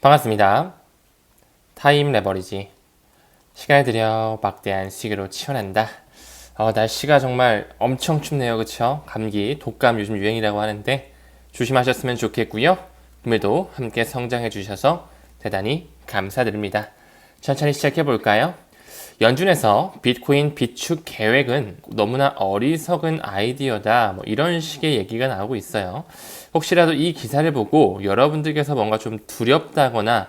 반갑습니다. 타임 레버리지. 시간을 들여 막대한 수익으로 치워낸다. 날씨가 정말 엄청 춥네요. 그쵸? 감기, 독감 요즘 유행이라고 하는데 조심하셨으면 좋겠고요. 오늘도 함께 성장해 주셔서 대단히 감사드립니다. 천천히 시작해 볼까요? 연준에서 비트코인 비축 계획은 너무나 어리석은 아이디어다. 이런 식의 얘기가 나오고 있어요. 혹시라도 이 기사를 보고 여러분들께서 뭔가 좀 두렵다거나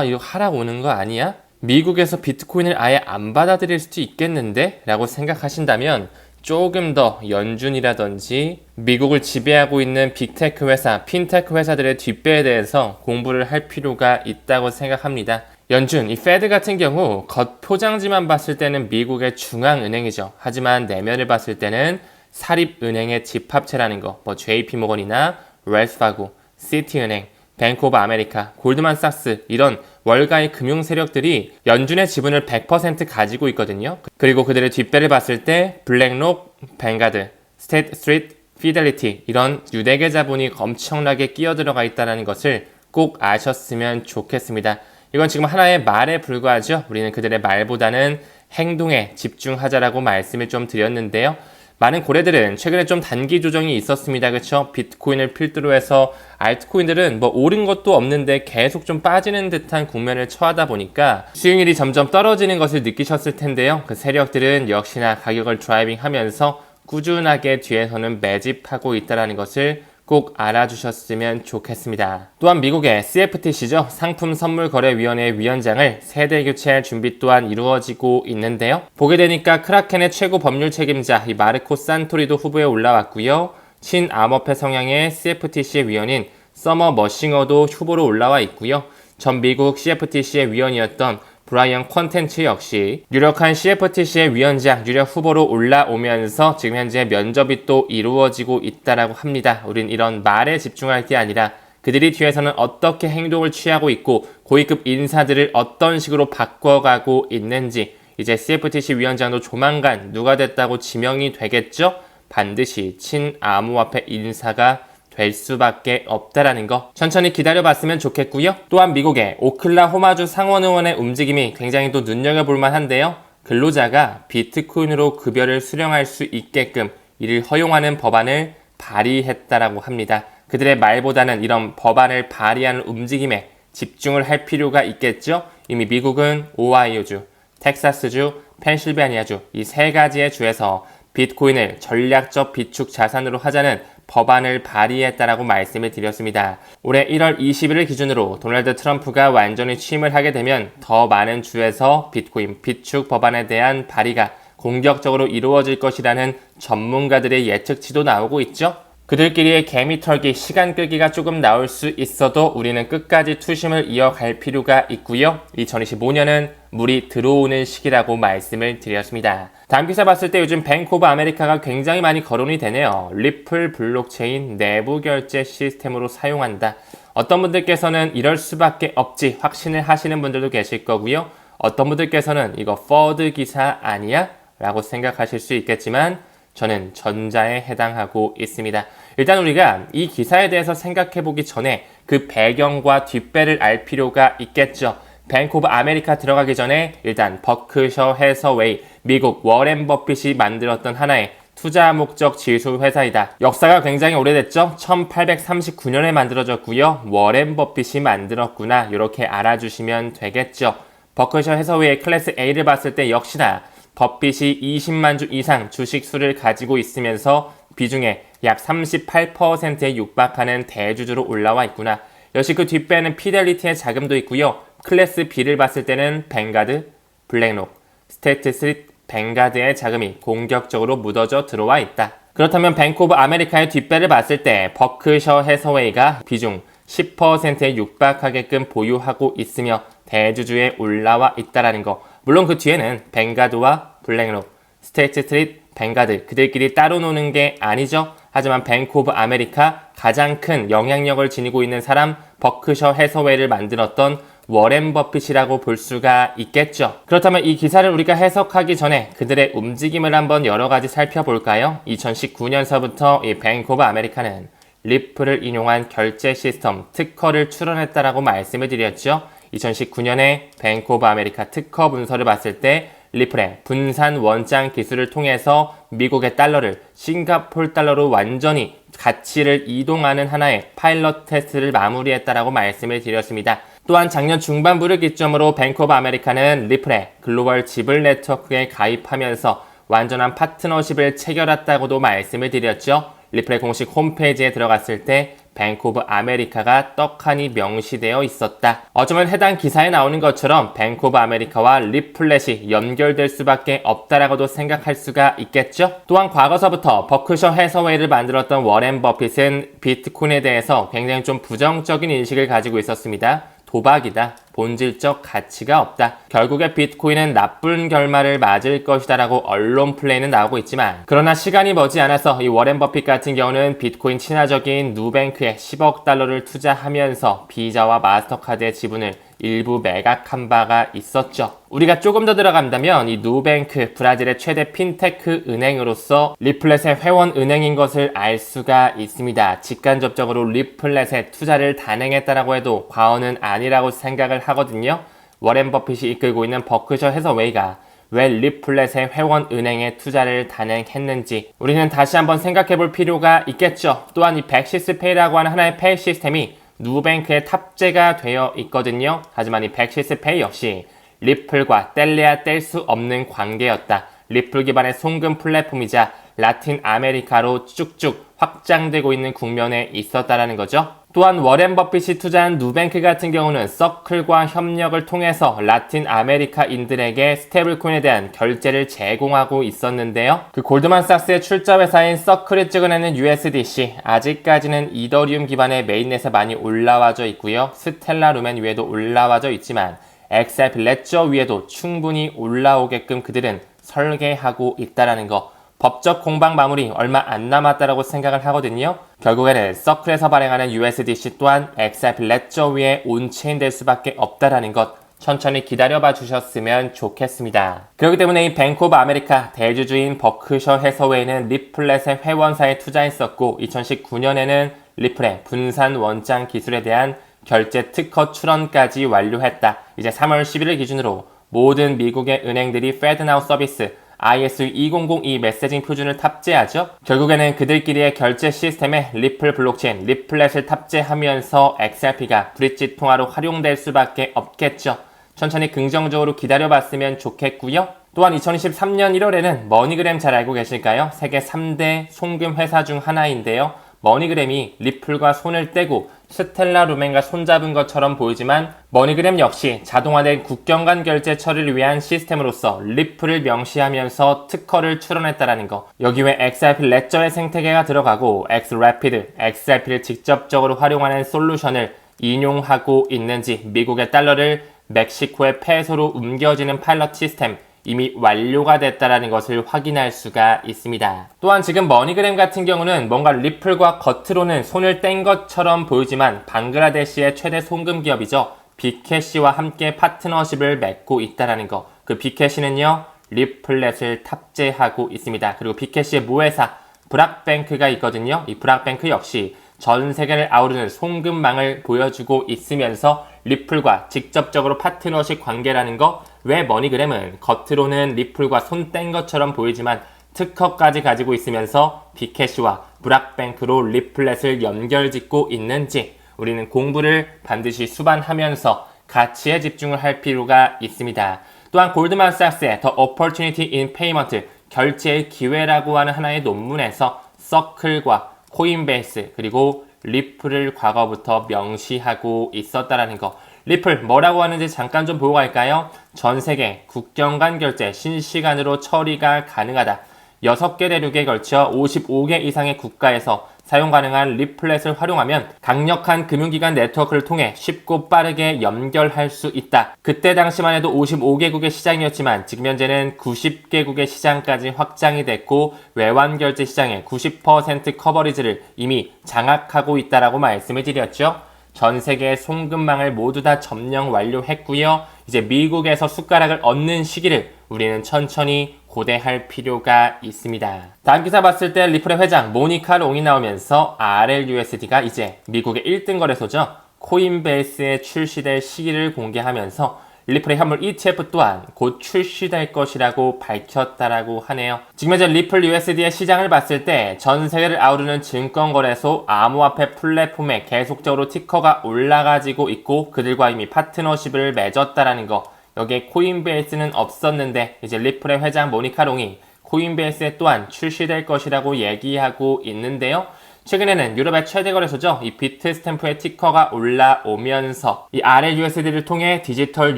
이거 하락 오는 거 아니야? 미국에서 비트코인을 아예 안 받아들일 수도 있겠는데? 라고 생각하신다면 조금 더 연준이라든지 미국을 지배하고 있는 빅테크 회사, 핀테크 회사들의 뒷배에 대해서 공부를 할 필요가 있다고 생각합니다. 연준, 이 페드 같은 경우 겉포장지만 봤을 때는 미국의 중앙은행이죠. 하지만 내면을 봤을 때는 사립은행의 집합체라는 거, JP모건이나 웰스파고, 시티은행, 뱅크 오브 아메리카, 골드만삭스 이런 월가의 금융 세력들이 연준의 지분을 100% 가지고 있거든요. 그리고 그들의 뒷배를 봤을 때 블랙록, 뱅가드, 스테이트 스트리트, 피델리티 이런 유대계 자본이 엄청나게 끼어들어가 있다는 것을 꼭 아셨으면 좋겠습니다. 이건 지금 하나의 말에 불과하죠. 우리는 그들의 말보다는 행동에 집중하자라고 말씀을 좀 드렸는데요. 많은 고래들은 최근에 좀 단기 조정이 있었습니다. 그렇죠? 비트코인을 필두로 해서 알트코인들은 오른 것도 없는데 계속 좀 빠지는 듯한 국면을 처하다 보니까 수익률이 점점 떨어지는 것을 느끼셨을 텐데요. 그 세력들은 역시나 가격을 드라이빙하면서 꾸준하게 뒤에서는 매집하고 있다는 것을 꼭 알아주셨으면 좋겠습니다. 또한 미국의 CFTC죠. 상품선물거래위원회 위원장을 세대 교체할 준비 또한 이루어지고 있는데요. 보게 되니까 크라켄의 최고 법률 책임자 이 마르코 산토리도 후보에 올라왔고요. 친암호화 성향의 CFTC의 위원인 서머 머싱어도 후보로 올라와 있고요. 전 미국 CFTC의 위원이었던 브라이언 퀀텐츠 역시 유력한 CFTC의 위원장 유력 후보로 올라오면서 지금 현재 면접이 또 이루어지고 있다라고 합니다. 우린 이런 말에 집중할 게 아니라 그들이 뒤에서는 어떻게 행동을 취하고 있고 고위급 인사들을 어떤 식으로 바꿔가고 있는지 이제 CFTC 위원장도 조만간 누가 됐다고 지명이 되겠죠? 반드시 친암호화폐 인사가 될 수밖에 없다라는 거 천천히 기다려봤으면 좋겠고요. 또한 미국의 오클라호마주 상원의원의 움직임이 굉장히 또 눈여겨볼 만한데요. 근로자가 비트코인으로 급여를 수령할 수 있게끔 이를 허용하는 법안을 발의했다라고 합니다. 그들의 말보다는 이런 법안을 발의하는 움직임에 집중을 할 필요가 있겠죠. 이미 미국은 오하이오주, 텍사스주, 펜실베니아주 이 세 가지의 주에서 비트코인을 전략적 비축 자산으로 하자는 법안을 발의했다라고 말씀을 드렸습니다. 올해 1월 20일을 기준으로 도널드 트럼프가 완전히 취임을 하게 되면 더 많은 주에서 비트코인 비축 법안에 대한 발의가 공격적으로 이루어질 것이라는 전문가들의 예측치도 나오고 있죠. 그들끼리의 개미 털기, 시간 끌기가 조금 나올 수 있어도 우리는 끝까지 투심을 이어갈 필요가 있고요. 2025년은 물이 들어오는 시기라고 말씀을 드렸습니다. 다음 기사 봤을 때 요즘 뱅크 오브 아메리카가 굉장히 많이 거론이 되네요. 리플 블록체인 내부 결제 시스템으로 사용한다. 어떤 분들께서는 이럴 수밖에 없지 확신을 하시는 분들도 계실 거고요. 어떤 분들께서는 이거 퍼드 기사 아니야? 라고 생각하실 수 있겠지만 저는 전자에 해당하고 있습니다. 일단 우리가 이 기사에 대해서 생각해 보기 전에 그 배경과 뒷배를 알 필요가 있겠죠. 뱅크 오브 아메리카 들어가기 전에 일단 버크셔 해서웨이, 미국 워렌 버핏이 만들었던 하나의 투자 목적 지수 회사이다. 역사가 굉장히 오래됐죠. 1839년에 만들어졌고요. 워렌 버핏이 만들었구나. 이렇게 알아주시면 되겠죠. 버크셔 해서웨이의 클래스 A를 봤을 때 역시나 버핏이 20만 주 이상 주식수를 가지고 있으면서 비중에 약 38%에 육박하는 대주주로 올라와 있구나. 역시 그 뒷배는 피델리티의 자금도 있고요. 클래스 B를 봤을 때는 뱅가드, 블랙록, 스테이트 스트리트, 뱅가드의 자금이 공격적으로 묻어져 들어와 있다. 그렇다면 뱅크 오브 아메리카의 뒷배를 봤을 때 버크셔 해서웨이가 비중 10%에 육박하게끔 보유하고 있으며 대주주에 올라와 있다라는 거. 물론 그 뒤에는 뱅가드와 블랙록, 스테이트 스트리트, 뱅가드 그들끼리 따로 노는 게 아니죠. 하지만 뱅크 오브 아메리카 가장 큰 영향력을 지니고 있는 사람 버크셔 해서웨이를 만들었던 워렌 버핏이라고 볼 수가 있겠죠. 그렇다면 이 기사를 우리가 해석하기 전에 그들의 움직임을 한번 여러 가지 살펴볼까요? 2019년서부터 이 뱅크 오브 아메리카는 리플을 인용한 결제 시스템 특허를 출원했다라고 말씀을 드렸죠. 2019년에 뱅크 오브 아메리카 특허 문서를 봤을 때 리플의 분산 원장 기술을 통해서 미국의 달러를 싱가폴 달러로 완전히 가치를 이동하는 하나의 파일럿 테스트를 마무리했다라고 말씀을 드렸습니다. 또한 작년 중반부를 기점으로 뱅크 오브 아메리카는 리플의 글로벌 지불 네트워크에 가입하면서 완전한 파트너십을 체결했다고도 말씀을 드렸죠. 리플의 공식 홈페이지에 들어갔을 때 뱅크 오브 아메리카가 떡하니 명시되어 있었다. 어쩌면 해당 기사에 나오는 것처럼 뱅크 오브 아메리카와 리플렛이 연결될 수밖에 없다라고도 생각할 수가 있겠죠. 또한 과거서부터 버크셔 해서웨이를 만들었던 워렌 버핏은 비트코인에 대해서 굉장히 좀 부정적인 인식을 가지고 있었습니다. 도박이다. 본질적 가치가 없다. 결국에 비트코인은 나쁜 결말을 맞을 것이다 라고 언론 플레이는 나오고 있지만, 그러나 시간이 머지않아서 이 워렌 버핏 같은 경우는 비트코인 친화적인 누뱅크에 10억 달러를 투자하면서 비자와 마스터카드의 지분을 일부 매각한 바가 있었죠. 우리가 조금 더 들어간다면 이 누뱅크, 브라질의 최대 핀테크 은행으로서 리플렛의 회원 은행인 것을 알 수가 있습니다. 직간접적으로 리플렛에 투자를 단행했다라고 해도 과언은 아니라고 생각을 하거든요. 워렌 버핏이 이끌고 있는 버크셔 해서웨이가 왜 리플렛의 회원 은행에 투자를 단행했는지 우리는 다시 한번 생각해 볼 필요가 있겠죠. 또한 이 백시스페이라고 하는 하나의 페이 시스템이 누뱅크에 탑재가 되어 있거든요. 하지만 이 백시스페이 역시 리플과 뗄래야 뗄 수 없는 관계였다. 리플 기반의 송금 플랫폼이자 라틴 아메리카로 쭉쭉 확장되고 있는 국면에 있었다라는 거죠. 또한 워렌 버핏이 투자한 누뱅크 같은 경우는 서클과 협력을 통해서 라틴 아메리카인들에게 스테이블코인에 대한 결제를 제공하고 있었는데요. 그 골드만삭스의 출자 회사인 서클이 찍어내는 USDC, 아직까지는 이더리움 기반의 메인넷에 많이 올라와져 있고요. 스텔라 루멘 위에도 올라와져 있지만 XRP 레저 위에도 충분히 올라오게끔 그들은 설계하고 있다라는 거. 법적 공방 마무리 얼마 안 남았다라고 생각을 하거든요. 결국에는 서클에서 발행하는 USDC 또한 XRP 레저 위에 온체인 될 수밖에 없다라는 것, 천천히 기다려봐 주셨으면 좋겠습니다. 그렇기 때문에 이 뱅크 오브 아메리카 대주주인 버크셔 해서웨이는 리플렛의 회원사에 투자했었고, 2019년에는 리플의 분산 원장 기술에 대한 결제 특허 출원까지 완료했다. 이제 3월 11일 기준으로 모든 미국의 은행들이 페드나우 서비스 ISU2002 메시징 표준을 탑재하죠. 결국에는 그들끼리의 결제 시스템에 리플 블록체인, 리플렛을 탑재하면서 XRP가 브릿지 통화로 활용될 수밖에 없겠죠. 천천히 긍정적으로 기다려봤으면 좋겠고요. 또한 2023년 1월에는 머니그램 잘 알고 계실까요? 세계 3대 송금 회사 중 하나인데요. 머니그램이 리플과 손을 떼고 스텔라 루멘과 손잡은 것처럼 보이지만 머니그램 역시 자동화된 국경 간 결제 처리를 위한 시스템으로서 리플을 명시하면서 특허를 출원했다라는 거. 여기 왜 XRP 레저의 생태계가 들어가고 XRapid, XRP를 직접적으로 활용하는 솔루션을 인용하고 있는지, 미국의 달러를 멕시코의 페소로 옮겨지는 파일럿 시스템 이미 완료가 됐다라는 것을 확인할 수가 있습니다. 또한 지금 머니그램 같은 경우는 뭔가 리플과 겉으로는 손을 뗀 것처럼 보이지만 방글라데시의 최대 송금 기업이죠. 비캐시와 함께 파트너십을 맺고 있다라는 거. 그 비캐시는요, 리플렛을 탑재하고 있습니다. 그리고 비캐시의 모회사 브락뱅크가 있거든요. 이 브락뱅크 역시 전 세계를 아우르는 송금망을 보여주고 있으면서 리플과 직접적으로 파트너십 관계라는 거. 왜 머니그램은 겉으로는 리플과 손 뗀 것처럼 보이지만 특허까지 가지고 있으면서 비캐시와 브락뱅크로 리플렛을 연결짓고 있는지 우리는 공부를 반드시 수반하면서 가치에 집중을 할 필요가 있습니다. 또한 골드만삭스의 The Opportunity in Payment, 결제의 기회라고 하는 하나의 논문에서 서클과 코인베이스 그리고 리플을 과거부터 명시하고 있었다라는 거. 리플 뭐라고 하는지 잠깐 좀 보고 갈까요? 전 세계 국경 간 결제 실시간으로 처리가 가능하다. 6개 대륙에 걸쳐 55개 이상의 국가에서 사용 가능한 리플렛을 활용하면 강력한 금융기관 네트워크를 통해 쉽고 빠르게 연결할 수 있다. 그때 당시만 해도 55개국의 시장이었지만 지금 현재는 90개국의 시장까지 확장이 됐고 외환 결제 시장의 90% 커버리지를 이미 장악하고 있다라고 말씀을 드렸죠. 전 세계의 송금망을 모두 다 점령 완료했고요. 이제 미국에서 숟가락을 얻는 시기를 우리는 천천히 고대할 필요가 있습니다. 다음 기사 봤을 때 리플의 회장 모니카 롱이 나오면서 RLUSD가 이제 미국의 1등 거래소죠. 코인베이스에 출시될 시기를 공개하면서 리플의 현물 ETF 또한 곧 출시될 것이라고 밝혔다라고 하네요. 지금 현재 리플 USD의 시장을 봤을 때 전 세계를 아우르는 증권거래소 암호화폐 플랫폼에 계속적으로 티커가 올라가지고 있고 그들과 이미 파트너십을 맺었다라는 거. 여기에 코인베이스는 없었는데 이제 리플의 회장 모니카 롱이 코인베이스에 또한 출시될 것이라고 얘기하고 있는데요. 최근에는 유럽의 최대 거래소죠. 이 비트스탬프의 티커가 올라오면서 이 RLUSD를 통해 디지털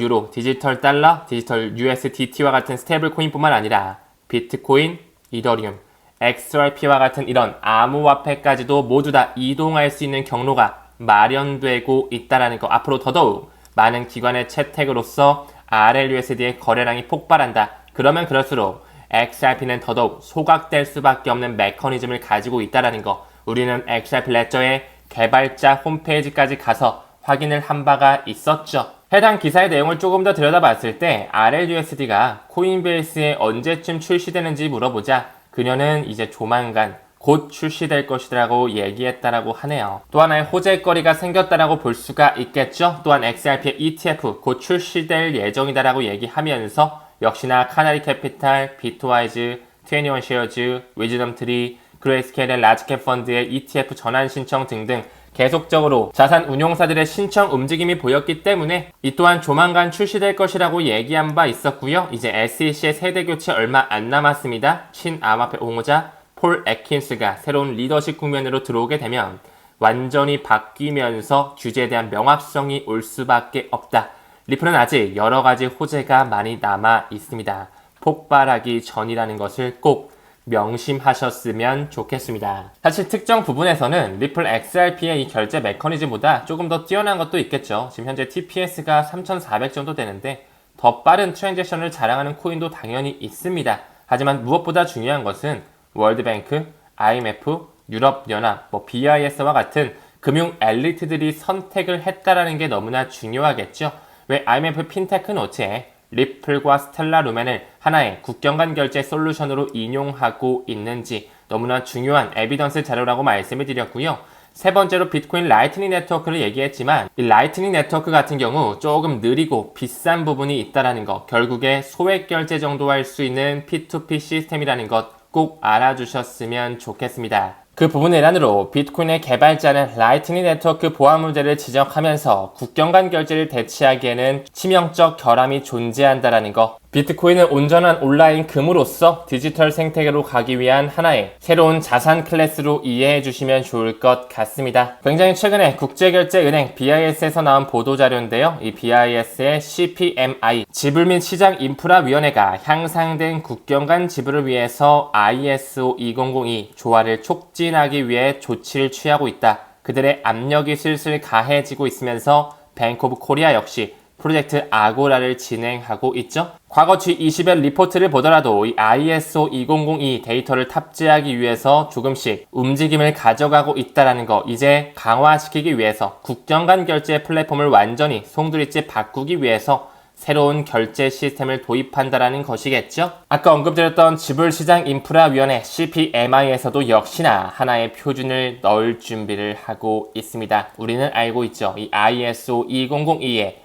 유로, 디지털 달러, 디지털 USDT와 같은 스테이블 코인뿐만 아니라 비트코인, 이더리움, XRP와 같은 이런 암호화폐까지도 모두 다 이동할 수 있는 경로가 마련되고 있다는 거. 앞으로 더더욱 많은 기관의 채택으로서 RLUSD의 거래량이 폭발한다. 그러면 그럴수록 XRP는 더더욱 소각될 수밖에 없는 메커니즘을 가지고 있다는 거. 우리는 XRP 레저의 개발자 홈페이지까지 가서 확인을 한 바가 있었죠. 해당 기사의 내용을 조금 더 들여다봤을 때 RLUSD가 코인베이스에 언제쯤 출시되는지 물어보자 그녀는 이제 조만간 곧 출시될 것이라고 얘기했다라고 하네요. 또 하나의 호재거리가 생겼다라고 볼 수가 있겠죠. 또한 XRP의 ETF 곧 출시될 예정이다라고 얘기하면서 역시나 카나리 캐피탈, 비트와이즈, 21 쉐어즈, 위즈덤 트리, 그레이스케일의 라지캡 펀드의 ETF 전환 신청 등등 계속적으로 자산 운용사들의 신청 움직임이 보였기 때문에 이 또한 조만간 출시될 것이라고 얘기한 바 있었고요. 이제 SEC의 세대 교체 얼마 안 남았습니다. 친암호화폐 옹호자 폴 애킨스가 새로운 리더십 국면으로 들어오게 되면 완전히 바뀌면서 규제에 대한 명확성이 올 수밖에 없다. 리플은 아직 여러 가지 호재가 많이 남아 있습니다. 폭발하기 전이라는 것을 꼭 명심하셨으면 좋겠습니다. 사실 특정 부분에서는 리플 XRP의 이 결제 메커니즘보다 조금 더 뛰어난 것도 있겠죠. 지금 현재 TPS가 3,400 정도 되는데 더 빠른 트랜잭션을 자랑하는 코인도 당연히 있습니다. 하지만 무엇보다 중요한 것은 월드뱅크, IMF, 유럽연합, BIS와 같은 금융 엘리트들이 선택을 했다라는 게 너무나 중요하겠죠. 왜 IMF 핀테크 노트에 리플과 스텔라 루멘을 하나의 국경 간 결제 솔루션으로 인용하고 있는지 너무나 중요한 에비던스 자료라고 말씀을 드렸고요. 세 번째로 비트코인 라이트닝 네트워크를 얘기했지만 이 라이트닝 네트워크 같은 경우 조금 느리고 비싼 부분이 있다는 거, 결국에 소액 결제 정도 할 수 있는 P2P 시스템이라는 것 꼭 알아주셨으면 좋겠습니다. 그 부분의 일환으로 비트코인의 개발자는 라이트닝 네트워크 보안 문제를 지적하면서 국경 간 결제를 대체하기에는 치명적 결함이 존재한다는 거. 비트코인은 온전한 온라인 금으로서 디지털 생태계로 가기 위한 하나의 새로운 자산 클래스로 이해해 주시면 좋을 것 같습니다. 굉장히 최근에 국제결제은행 BIS에서 나온 보도자료인데요. 이 BIS의 CPMI 지불 및 시장 인프라위원회가 향상된 국경 간 지불을 위해서 ISO 2002 조화를 촉진하기 위해 조치를 취하고 있다. 그들의 압력이 슬슬 가해지고 있으면서 뱅크 오브 코리아 역시 프로젝트 아고라를 진행하고 있죠. 과거 G20의 리포트를 보더라도 이 ISO 2002 데이터를 탑재하기 위해서 조금씩 움직임을 가져가고 있다는 거 이제 강화시키기 위해서 국경 간 결제 플랫폼을 완전히 송두리째 바꾸기 위해서 새로운 결제 시스템을 도입한다라는 것이겠죠. 아까 언급드렸던 지불시장인프라위원회 CPMI에서도 역시나 하나의 표준을 넣을 준비를 하고 있습니다. 우리는 알고 있죠. 이 ISO 2002의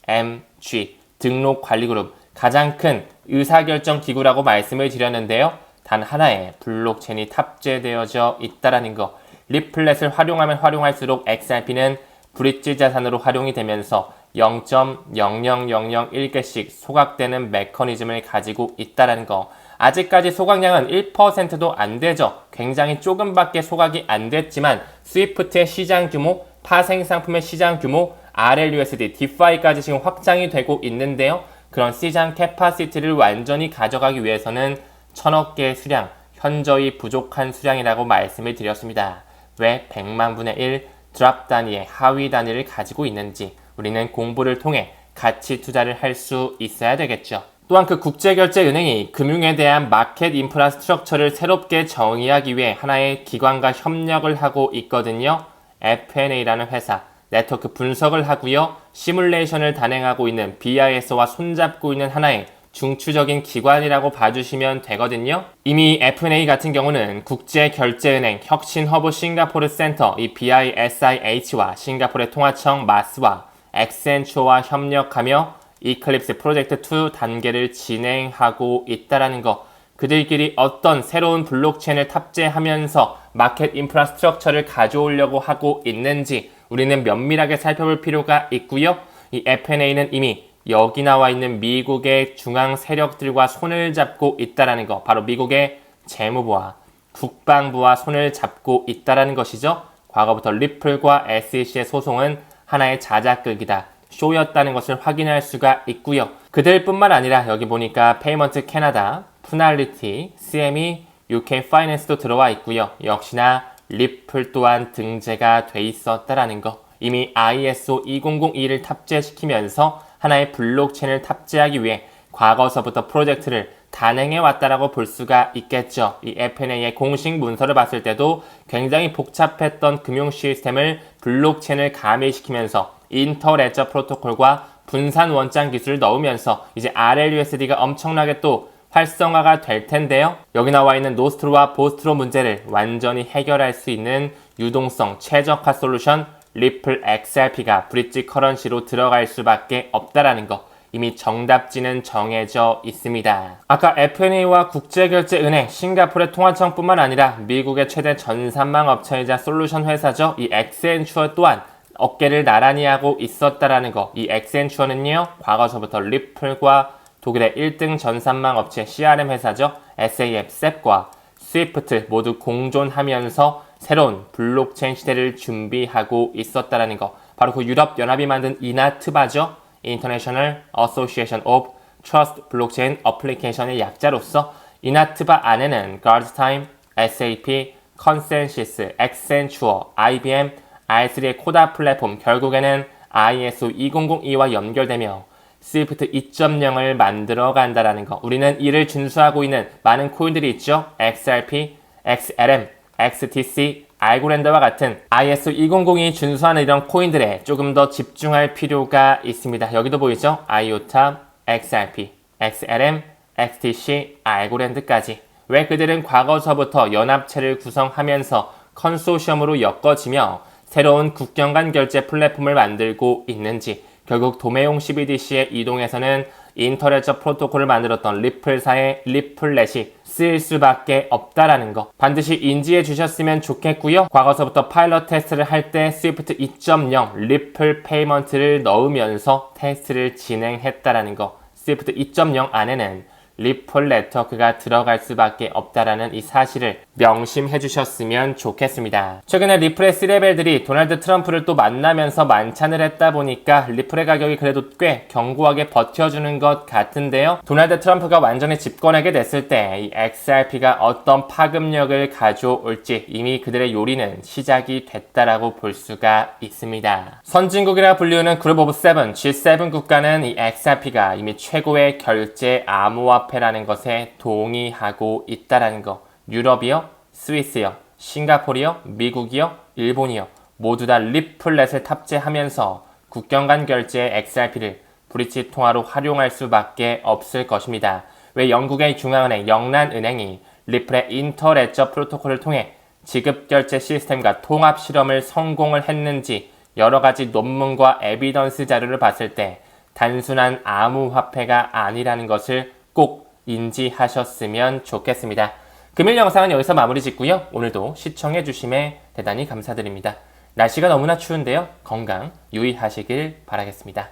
RMG 등록관리그룹 가장 큰 의사결정 기구라고 말씀을 드렸는데요. 단 하나의 블록체인이 탑재되어져 있다는 거. 리플렛을 활용하면 활용할수록 XRP는 브릿지 자산으로 활용이 되면서 0.00001개씩 소각되는 메커니즘을 가지고 있다는 거. 아직까지 소각량은 1%도 안 되죠. 굉장히 조금밖에 소각이 안 됐지만 스위프트의 시장 규모, 파생 상품의 시장 규모, RLUSD, DeFi까지 지금 확장이 되고 있는데요. 그런 시장 캐파시티를 완전히 가져가기 위해서는 1000억 개의 수량, 현저히 부족한 수량이라고 말씀을 드렸습니다. 왜 100만 분의 1 드랍 단위의 하위 단위를 가지고 있는지 우리는 공부를 통해 가치 투자를 할 수 있어야 되겠죠. 또한 그 국제결제은행이 금융에 대한 마켓 인프라 스트럭처를 새롭게 정의하기 위해 하나의 기관과 협력을 하고 있거든요. FNA라는 회사, 네트워크 분석을 하고요. 시뮬레이션을 단행하고 있는 BIS와 손잡고 있는 하나의 중추적인 기관이라고 봐주시면 되거든요. 이미 F&A 같은 경우는 국제결제은행 혁신허브 싱가포르 센터 이 BISIH와 싱가포르의 통화청 마스와 엑센추어와 협력하며 이클립스 프로젝트 2 단계를 진행하고 있다라는 거. 그들끼리 어떤 새로운 블록체인을 탑재하면서 마켓 인프라스트럭처를 가져오려고 하고 있는지 우리는 면밀하게 살펴볼 필요가 있고요. 이 F&A는 이미 여기 나와 있는 미국의 중앙 세력들과 손을 잡고 있다라는 거. 바로 미국의 재무부와 국방부와 손을 잡고 있다라는 것이죠. 과거부터 리플과 SEC의 소송은 하나의 자작극이다. 쇼였다는 것을 확인할 수가 있고요. 그들뿐만 아니라 여기 보니까 페이먼트 캐나다, 푸날리티, CME, UK 파이낸스도 들어와 있고요. 역시나 리플 또한 등재가 돼 있었다라는 거. 이미 ISO 2002를 탑재시키면서 하나의 블록체인을 탑재하기 위해 과거서부터 프로젝트를 단행해 왔다라고 볼 수가 있겠죠. 이 F&A의 공식 문서를 봤을 때도 굉장히 복잡했던 금융 시스템을 블록체인을 가미시키면서 인터레저 프로토콜과 분산 원장 기술을 넣으면서 이제 RLUSD가 엄청나게 또 활성화가 될 텐데요. 여기 나와 있는 노스트로와 보스트로 문제를 완전히 해결할 수 있는 유동성 최적화 솔루션 리플 XRP가 브릿지 커런시로 들어갈 수밖에 없다라는 거. 이미 정답지는 정해져 있습니다. 아까 F&A와 국제결제은행, 싱가포르의 통화청뿐만 아니라 미국의 최대 전산망 업체이자 솔루션 회사죠. 이 엑센추어 또한 어깨를 나란히 하고 있었다라는 거. 이 엑센추어는요, 과거서부터 리플과 독일의 1등 전산망 업체 CRM 회사죠. SAF-SEP과 스위프트 모두 공존하면서 새로운 블록체인 시대를 준비하고 있었다라는 거. 바로 그 유럽 연합이 만든 이나트바죠. International Association of Trust Blockchain Application의 약자로서 이나트바 안에는 Guardtime, SAP, Consensys, Accenture, IBM, R3의 코다 플랫폼 결국에는 ISO 2002와 연결되며 스위프트 2.0을 만들어 간다라는 거. 우리는 이를 준수하고 있는 많은 코인들이 있죠. XRP, XLM, XTC, 알고랜드와 같은 ISO 2002이 준수하는 이런 코인들에 조금 더 집중할 필요가 있습니다. 여기도 보이죠? IOTA, XRP, XLM, XTC, 알고랜드까지. 왜 그들은 과거서부터 연합체를 구성하면서 컨소시엄으로 엮어지며 새로운 국경 간 결제 플랫폼을 만들고 있는지, 결국 도매용 CBDC에 이동해서는 인터레저 프로토콜을 만들었던 리플사의 리플렛이 쓰일 수밖에 없다라는 거 반드시 인지해 주셨으면 좋겠고요. 과거서부터 파일럿 테스트를 할 때 스위프트 2.0 리플 페이먼트를 넣으면서 테스트를 진행했다라는 거. 스위프트 2.0 안에는 리플 네트워크가 들어갈 수밖에 없다라는 이 사실을 명심해 주셨으면 좋겠습니다. 최근에 리플의 C레벨들이 도널드 트럼프를 또 만나면서 만찬을 했다 보니까 리플의 가격이 그래도 꽤 견고하게 버텨주는 것 같은데요. 도널드 트럼프가 완전히 집권하게 됐을 때 이 XRP가 어떤 파급력을 가져올지 이미 그들의 요리는 시작이 됐다라고 볼 수가 있습니다. 선진국이라 불리우는 그룹 오브 세븐, G7 국가는 이 XRP가 이미 최고의 결제 암호화폐라는 것에 동의하고 있다라는 거. 유럽이요, 스위스요, 싱가포르요, 미국이요, 일본이요. 모두 다 리플렛을 탑재하면서 국경 간 결제의 XRP를 브릿지 통화로 활용할 수밖에 없을 것입니다. 왜 영국의 중앙은행 영란은행이 리플의 인터레저 프로토콜을 통해 지급결제 시스템과 통합 실험을 성공을 했는지 여러 가지 논문과 에비던스 자료를 봤을 때 단순한 암호화폐가 아니라는 것을 꼭 인지하셨으면 좋겠습니다. 금일 영상은 여기서 마무리 짓고요. 오늘도 시청해주심에 대단히 감사드립니다. 날씨가 너무나 추운데요. 건강 유의하시길 바라겠습니다.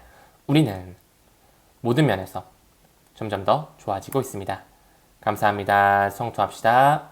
우리는 모든 면에서 점점 더 좋아지고 있습니다. 감사합니다. 성투합시다.